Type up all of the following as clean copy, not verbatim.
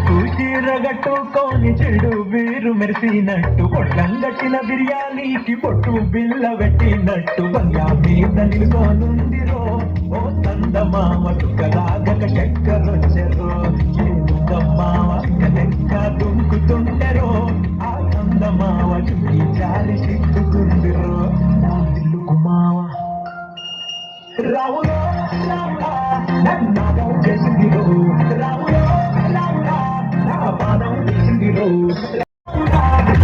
కూచిరగట్టుకోని చెడు వీరు మెరిసినట్టు పొట్లం కట్టిన బిర్యానీకి పొట్టు బిల్ల పెట్టినట్టు బంగా మీద నిలుసోనుందిరో ఓ చందమామ చుక్కలాగక చక్కరొచ్చెరో ఏముందమ్మావ లెక్క దుంకుతుండెరో ఆ చందమావ చుట్టి చాలి సిక్కుతుందిరో నా దిల్లుకు మావ రావులో రావులా నన్నాగం చేసిందిరో రావులో రావులా నా పాదం తీసిందిరో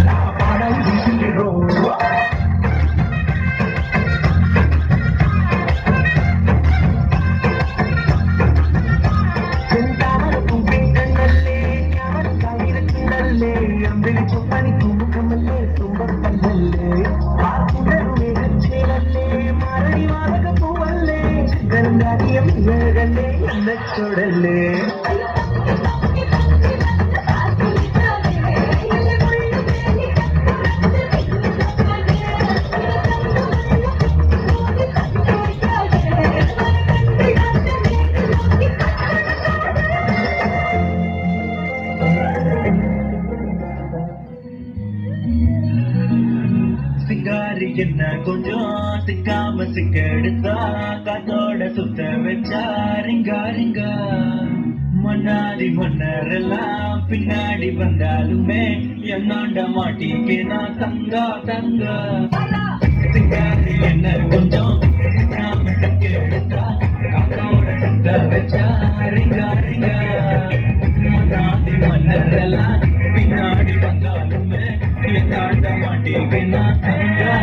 నా పాదం తీసిందిరో చింతామర పువ్వే కన్నల్లే ஞாபக காயிர சின்னல்லே அம்பிளி சொப்பனி தூம்பு கம்மல்லே தும்பக் கல்லல்லே ஆக்குடரு மேகச்சேலல்லே மாரடி வாதக பூவல்லே கருங்காரியம் ஏழல்லே என்ன சொடல்லே சிங்காரி என்ன கொஞ்சம் சிக்காம சிக்கெடுத்தா காத்தோட சுத்த வச்சா ரிங்கா ரிங்கா மன்னாடி மன்னரெல்லாம் பின்னாடி வந்தாலுமே என்னாண்ட மாட்டிக்கு நான் தங்கா தங்கா சிங்காரி என்ன கொஞ்சம் சிக்காம சிக்கெடுத்தா காத்தோட சுத்த வச்சா ரிங்கா ரிங்கா மன்னாடி மன்னரெல்லாம் பின்னாடி வந்தாலுமே என்னாண்ட மாட்டிக்கு நான் தங்கா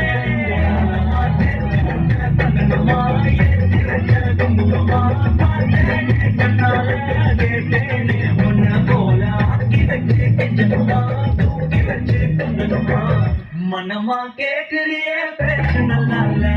மனமா கேட்கிறிய பிரச்சனை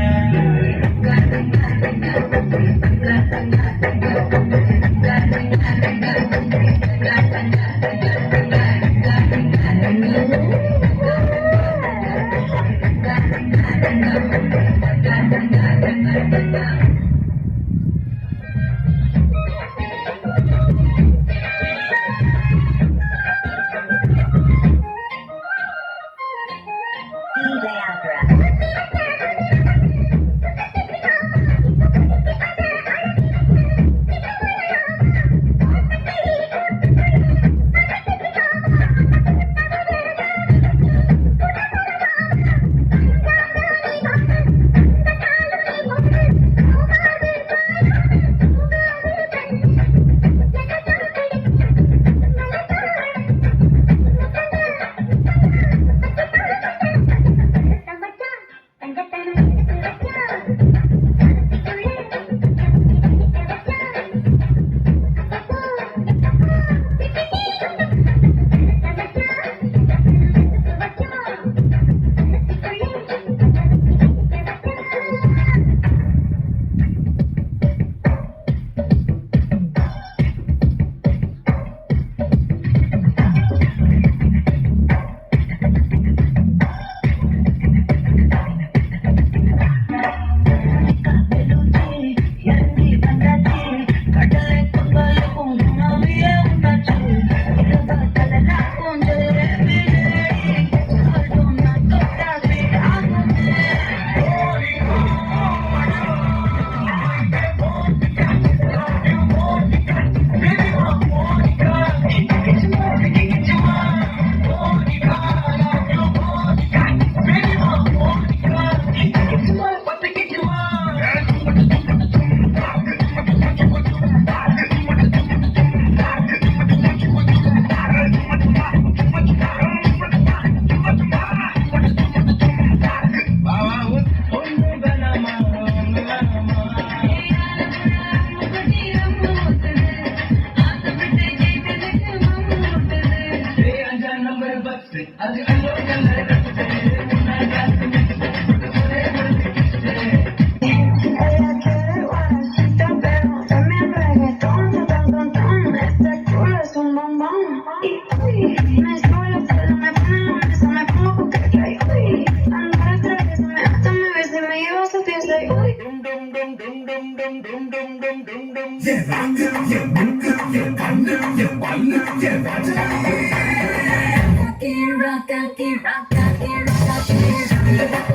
Rocky, rocky, rocky, rocky, rocky.